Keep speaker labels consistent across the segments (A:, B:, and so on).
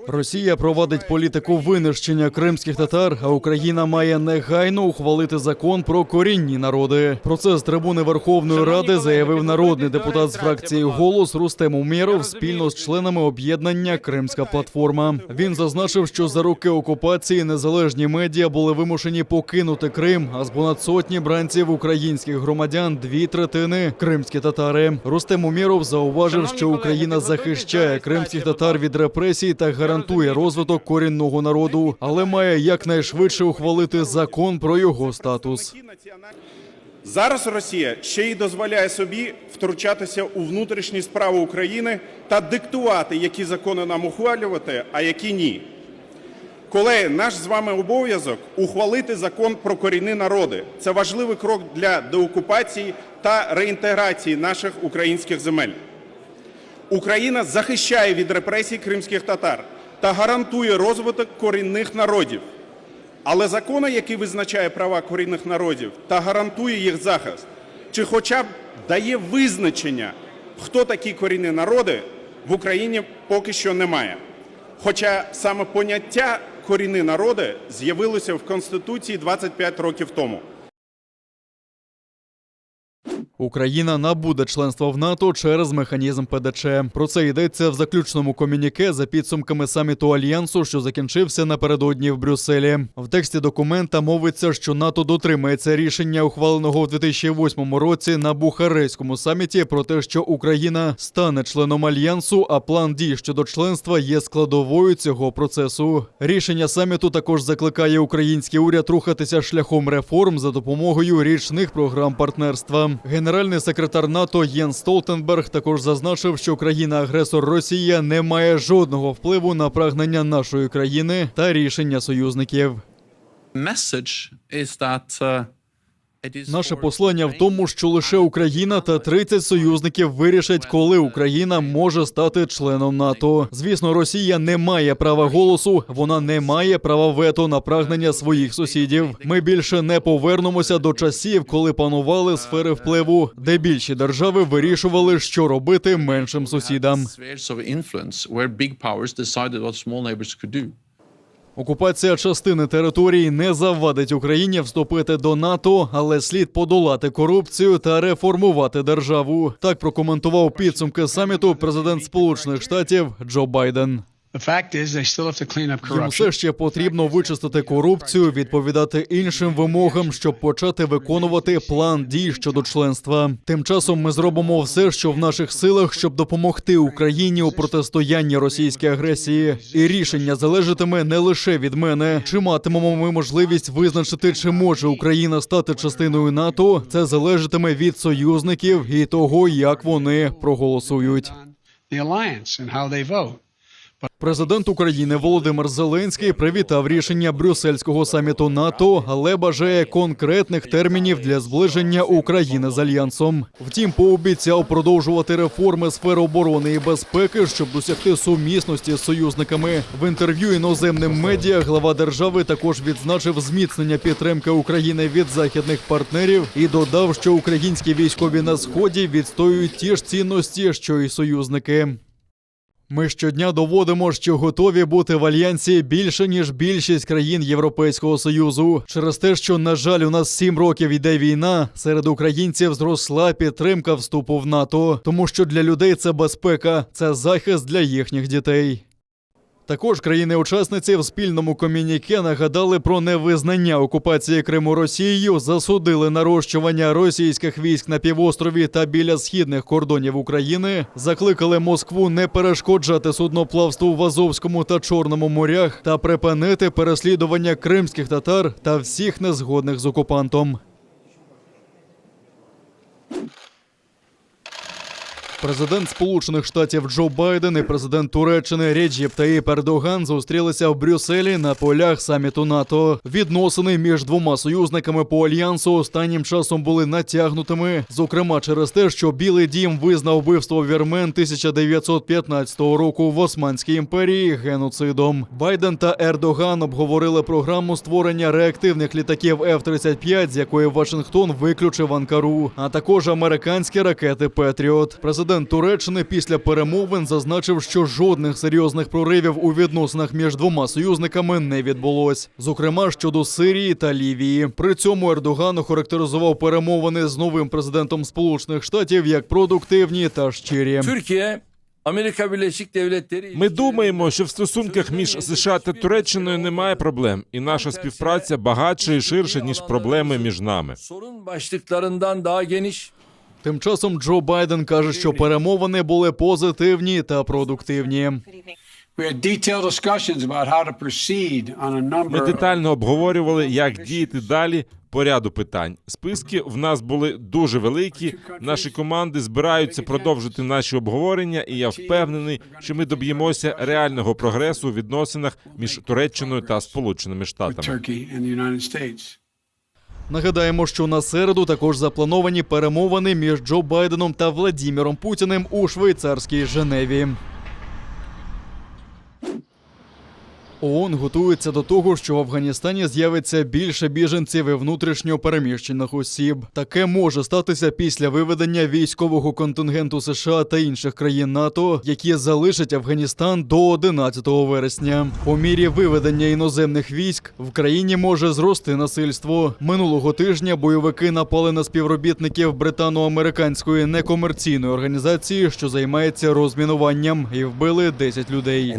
A: Росія проводить політику винищення кримських татар, а Україна має негайно ухвалити закон про корінні народи. Про це з трибуни Верховної Ради заявив народний депутат з фракції «Голос» Рустем Умєров спільно з членами об'єднання «Кримська платформа». Він зазначив, що за роки окупації незалежні медіа були вимушені покинути Крим, а з понад сотні бранців українських громадян 2/3 – кримські татари. Рустем Умєров зауважив, що Україна захищає кримських татар від репресій та гарантує розвиток корінного народу, але має якнайшвидше ухвалити закон про його статус.
B: Зараз Росія ще й дозволяє собі втручатися у внутрішні справи України та диктувати, які закони нам ухвалювати, а які ні. Колеги, наш з вами обов'язок – ухвалити закон про корінні народи. Це важливий крок для деокупації та реінтеграції наших українських земель. Україна захищає від репресій кримських татар та гарантує розвиток корінних народів. Але закон, який визначає права корінних народів та гарантує їх захист, чи хоча б дає визначення, хто такі корінні народи, в Україні поки що немає. Хоча саме поняття «корінні народи» з'явилося в Конституції 25 років тому.
A: Україна набуде членства в НАТО через механізм ПДЧ. Про це йдеться в заключному комюніке за підсумками саміту Альянсу, що закінчився напередодні в Брюсселі. В тексті документа мовиться, що НАТО дотримається рішення, ухваленого в 2008 році на Бухарестському саміті, про те, що Україна стане членом Альянсу, а план дій щодо членства є складовою цього процесу. Рішення саміту також закликає український уряд рухатися шляхом реформ за допомогою річних програм партнерства. Генеральний секретар НАТО Єнс Столтенберг також зазначив, що країна-агресор Росія не має жодного впливу на прагнення нашої країни та рішення союзників. Наше послання в тому, що лише Україна та 30 союзників вирішать, коли Україна може стати членом НАТО. Звісно, Росія не має права голосу, вона не має права вето на прагнення своїх сусідів. Ми більше не повернемося до часів, коли панували сфери впливу, де більші держави вирішували, що робити меншим сусідам. Окупація частини території не завадить Україні вступити до НАТО, але слід подолати корупцію та реформувати державу. Так прокоментував підсумки саміту президент Сполучених Штатів Джо Байден. Їм все ще потрібно вичистити корупцію, відповідати іншим вимогам, щоб почати виконувати план дій щодо членства. Тим часом ми зробимо все, що в наших силах, щоб допомогти Україні у протистоянні російській агресії. І рішення залежатиме не лише від мене. Чи матимемо ми можливість визначити, чи може Україна стати частиною НАТО, це залежатиме від союзників і того, як вони проголосують. Президент України Володимир Зеленський привітав рішення Брюссельського саміту НАТО, але бажає конкретних термінів для зближення України з Альянсом. Втім, пообіцяв продовжувати реформи сфери оборони і безпеки, щоб досягти сумісності з союзниками. В інтерв'ю іноземним медіа глава держави також відзначив зміцнення підтримки України від західних партнерів і додав, що українські військові на Сході відстоюють ті ж цінності, що й союзники. Ми щодня доводимо, що готові бути в Альянсі більше, ніж більшість країн Європейського Союзу. Через те, що, на жаль, у нас 7 років йде війна, серед українців зросла підтримка вступу в НАТО. Тому що для людей це безпека, це захист для їхніх дітей. Також країни-учасниці в спільному комюніке нагадали про невизнання окупації Криму Росією, засудили нарощування російських військ на півострові та біля східних кордонів України, закликали Москву не перешкоджати судноплавству в Азовському та Чорному морях та припинити переслідування кримських татар та всіх незгодних з окупантом. Президент Сполучених Штатів Джо Байден і президент Туреччини Реджеп Таїп Ердоган зустрілися в Брюсселі на полях саміту НАТО. Відносини між двома союзниками по Альянсу останнім часом були натягнутими, зокрема через те, що Білий дім визнав вбивство вірмен 1915 року в Османській імперії геноцидом. Байден та Ердоган обговорили програму створення реактивних літаків F-35, з якої Вашингтон виключив Анкару, а також американські ракети «Петріот». Президент Президент Туреччини після перемовин зазначив, що жодних серйозних проривів у відносинах між двома союзниками не відбулось. Зокрема, щодо Сирії та Лівії. При цьому Ердоган охарактеризував перемовини з новим президентом Сполучених Штатів як продуктивні та щирі.
C: Türkiye, Amerika Birleşik Devletleri...
D: Ми думаємо, що в стосунках між США та Туреччиною немає проблем, і наша співпраця багатша і ширша, ніж проблеми між нами.
C: Sorun başlıklarından daha geniş.
A: Тим часом Джо Байден каже, що перемовини були позитивні та продуктивні.
E: We had detailed discussions about how to proceed on a
D: Ми
E: number of
D: детально обговорювали, як діяти далі по ряду питань. Списки в нас були дуже великі. Наші команди збираються продовжити наші обговорення, і я впевнений, що ми доб'ємося реального прогресу у відносинах між Туреччиною та Сполученими Штатами.
E: Turkey and the United States.
A: Нагадаємо, що на середу також заплановані перемовини між Джо Байденом та Владіміром Путіним у швейцарській Женеві. ООН готується до того, що в Афганістані з'явиться більше біженців і внутрішньо переміщених осіб. Таке може статися після виведення військового контингенту США та інших країн НАТО, які залишать Афганістан до 11 вересня. По мірі виведення іноземних військ в країні може зрости насильство. Минулого тижня бойовики напали на співробітників британо-американської некомерційної організації, що займається розмінуванням, і вбили 10 людей.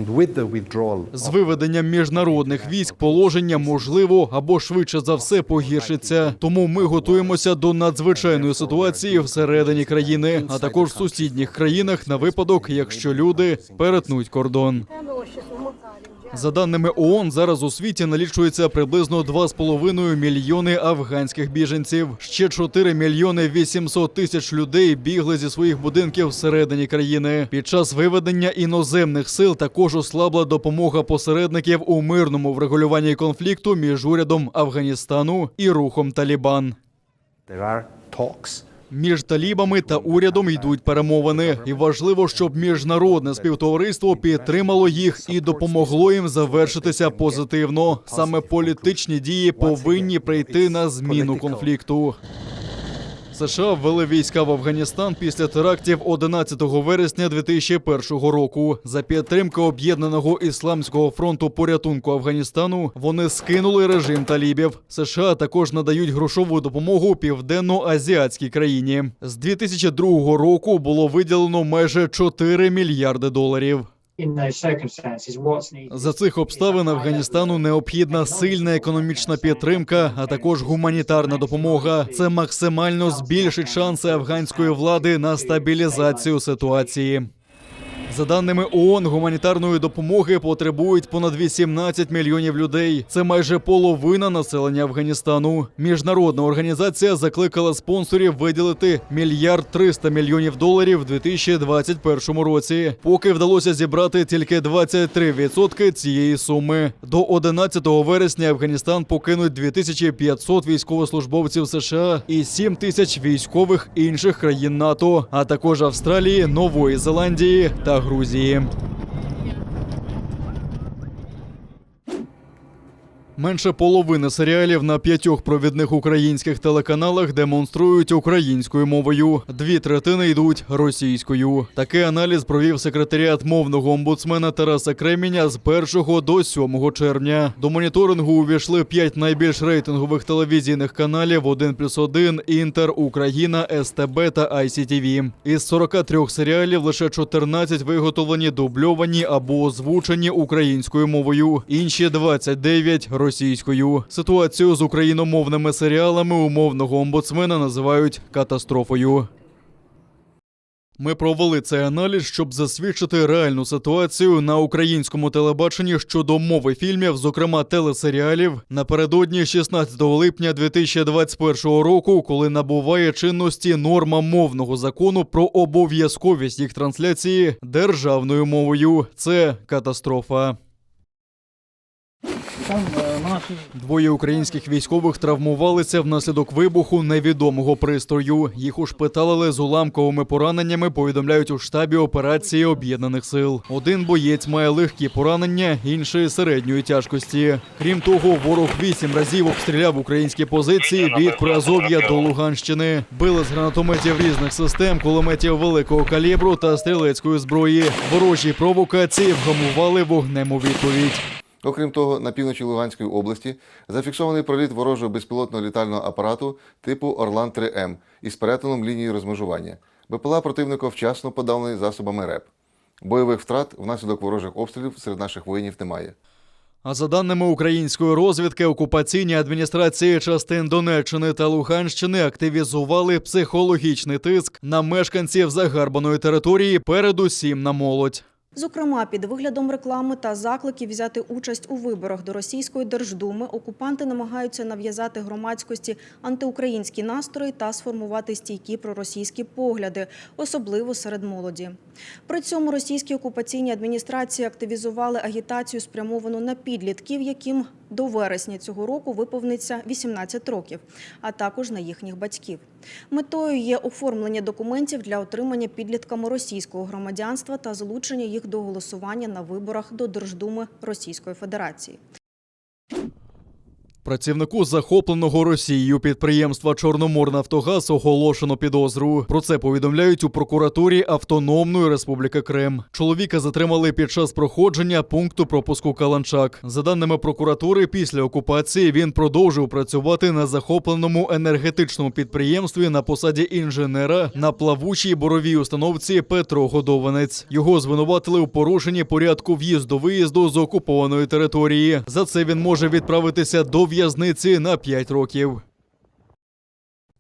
A: З виведенням міжнародних військ положення можливо або швидше за все погіршиться. Тому ми готуємося до надзвичайної ситуації всередині країни, а також в сусідніх країнах на випадок, якщо люди перетнуть кордон. За даними ООН, зараз у світі налічується приблизно 2,5 мільйони афганських біженців. Ще 4 мільйони 800 тисяч людей бігли зі своїх будинків всередині країни. Під час виведення іноземних сил також ослабла допомога посередників у мирному врегулюванні конфлікту між урядом Афганістану і рухом Талібан. Між талібами та урядом йдуть перемовини. І важливо, щоб міжнародне співтовариство підтримало їх і допомогло їм завершитися позитивно. Саме політичні дії повинні прийти на зміну конфлікту. США ввели війська в Афганістан після терактів 11 вересня 2001 року. За підтримки Об'єднаного Ісламського фронту порятунку Афганістану вони скинули режим талібів. США також надають грошову допомогу південно-азіатській країні. З 2002 року було виділено майже 4 мільярди доларів. За цих обставин Афганістану необхідна сильна економічна підтримка, а також гуманітарна допомога. Це максимально збільшить шанси афганської влади на стабілізацію ситуації. За даними ООН, гуманітарної допомоги потребують понад 18 мільйонів людей. Це майже половина населення Афганістану. Міжнародна організація закликала спонсорів виділити $1 мільярд 300 мільйонів у 2021 році. Поки вдалося зібрати тільки 23% цієї суми. До 11 вересня Афганістан покинуть 2500 військовослужбовців США і 7000 військових інших країн НАТО, а також Австралії, Нової Зеландії та Грузії. Менше половини серіалів на 5 провідних українських телеканалах демонструють українською мовою. 2/3 йдуть російською. Такий аналіз провів секретаріат мовного омбудсмена Тараса Кременя з 1 до 7 червня. До моніторингу увійшли 5 найбільш рейтингових телевізійних каналів: 1+1, Інтер, Україна, СТБ та ICTV. Із 43 серіалів лише 14 виготовлені, дубльовані або озвучені українською мовою. Інші 29 – російською. Ситуацію з україномовними серіалами у мовного омбудсмена називають катастрофою. Ми провели цей аналіз, щоб засвідчити реальну ситуацію на українському телебаченні щодо мови фільмів, зокрема телесеріалів, напередодні 16 липня 2021 року, коли набуває чинності норма мовного закону про обов'язковість їх трансляції державною мовою. Це катастрофа. Двоє українських військових травмувалися внаслідок вибуху невідомого пристрою. Їх ушпиталили з уламковими пораненнями, повідомляють у штабі операції Об'єднаних сил. Один боєць має легкі поранення, інший середньої тяжкості. Крім того, ворог 8 разів обстріляв українські позиції від Приазов'я до Луганщини. Били з гранатометів різних систем, кулеметів великого калібру та стрілецької зброї. Ворожі провокації вгамували вогнем у відповідь.
F: Окрім того, на півночі Луганської області зафіксований проліт ворожого безпілотного літального апарату типу Орлан-3М із перетином лінії розмежування. БПЛА противника вчасно подавлений засобами РЕП. Бойових втрат внаслідок ворожих обстрілів серед наших воїнів немає.
A: А за даними української розвідки, окупаційні адміністрації частин Донеччини та Луганщини активізували психологічний тиск на мешканців загарбаної території, передусім на молодь.
G: Зокрема, під виглядом реклами та закликів взяти участь у виборах до Російської Держдуми окупанти намагаються нав'язати громадськості антиукраїнські настрої та сформувати стійкі проросійські погляди, особливо серед молоді. При цьому російські окупаційні адміністрації активізували агітацію, спрямовану на підлітків, яким до вересня цього року виповниться 18 років, а також на їхніх батьків. Метою є оформлення документів для отримання підлітками російського громадянства та залучення їх до голосування на виборах до Держдуми Російської Федерації.
A: Працівнику захопленого Росією підприємства «Чорноморнафтогаз» оголошено підозру. Про це повідомляють у прокуратурі Автономної Республіки Крим. Чоловіка затримали під час проходження пункту пропуску Каланчак. За даними прокуратури, після окупації він продовжив працювати на захопленому енергетичному підприємстві на посаді інженера на плавучій буровій установці «Петро Годованець». Його звинуватили у порушенні порядку в'їзду-виїзду з окупованої території. За це він може відправитися до в'язниці на 5 років.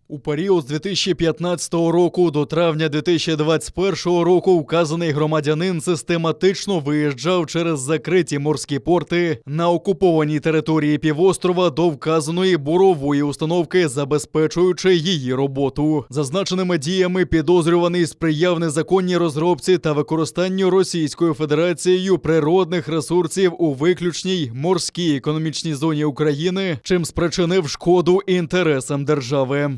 A: У період з 2015 року до травня 2021 року вказаний громадянин систематично виїжджав через закриті морські порти на окупованій території півострова до вказаної бурової установки, забезпечуючи її роботу. Зазначеними діями підозрюваний сприяв незаконній розробці та використанню Російською Федерацією природних ресурсів у виключній морській економічній зоні України, чим спричинив шкоду інтересам держави.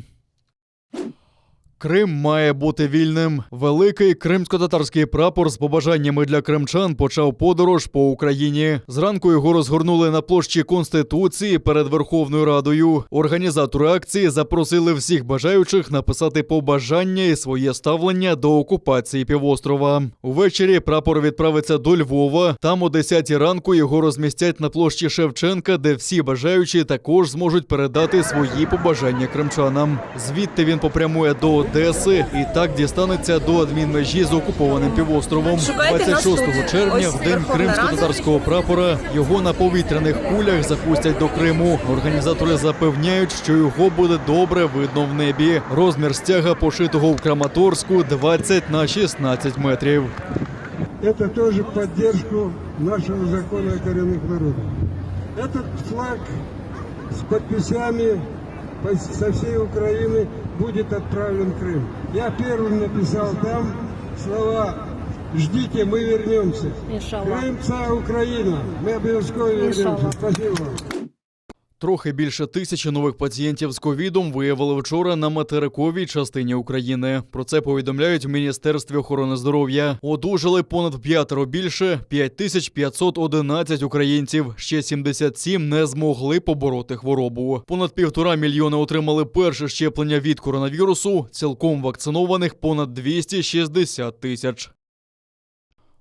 A: Крим має бути вільним. Великий кримсько-татарський прапор з побажаннями для кримчан почав подорож по Україні. Зранку його розгорнули на площі Конституції перед Верховною Радою. Організатори акції запросили всіх бажаючих написати побажання і своє ставлення до окупації півострова. Увечері прапор відправиться до Львова. Там о 10 ранку його розмістять на площі Шевченка, де всі бажаючі також зможуть передати свої побажання кримчанам. Звідти він попрямує до Одеси і так дістанеться до адмінмежі з окупованим півостровом. 26 червня, в день кримсько-татарського прапора, його на повітряних кулях запустять до Криму. Організатори запевняють, що його буде добре видно в небі. Розмір стяга, пошитого в Краматорську, 20 на 16 метрів.
H: Это тоже поддержку нашего закона о коренных народах. Этот флаг с подписями со всей Украины будет отправлен в Крым. Я первым написал там слова «Ждите, мы вернемся». Крым, це Україна. Ми обов'язково вернемся. Спасибо вам.
A: Трохи більше 1000 нових пацієнтів з ковідом виявили вчора на материковій частині України. Про це повідомляють в Міністерстві охорони здоров'я. Одужали понад 5 більше – 5511 українців. Ще 77 не змогли побороти хворобу. Понад 1,5 мільйона отримали перше щеплення від коронавірусу, цілком вакцинованих понад 260 тисяч.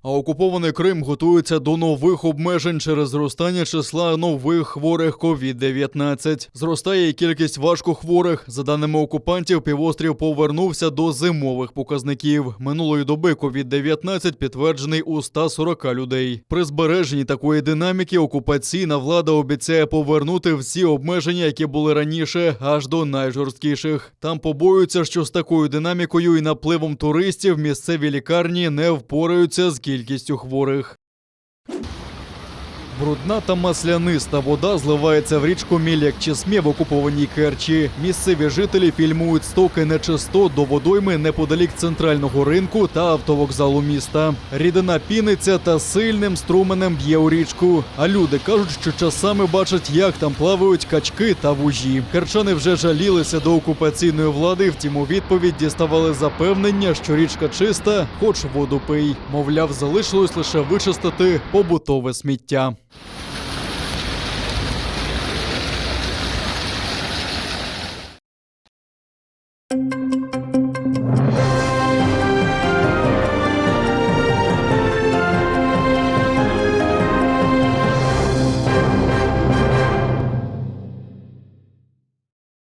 A: А окупований Крим готується до нових обмежень через зростання числа нових хворих COVID-19. Зростає і кількість важкохворих. За даними окупантів, півострів повернувся до зимових показників. Минулої доби COVID-19 підтверджений у 140 людей. При збереженні такої динаміки окупаційна влада обіцяє повернути всі обмеження, які були раніше, аж до найжорсткіших. Там побоюються, що з такою динамікою і напливом туристів місцеві лікарні не впораються з кількістю хворих. Брудна та масляниста вода зливається в річку Міляк-Чесме в окупованій Керчі. Місцеві жителі фільмують стоки нечистот до водойми неподалік центрального ринку та автовокзалу міста. Рідина піниться та сильним струменем б'є у річку. А люди кажуть, що часами бачать, як там плавають качки та вужі. Керчани вже жалілися до окупаційної влади, втім у відповідь діставали запевнення, що річка чиста, хоч воду пий. Мовляв, залишилось лише вичистити побутове сміття.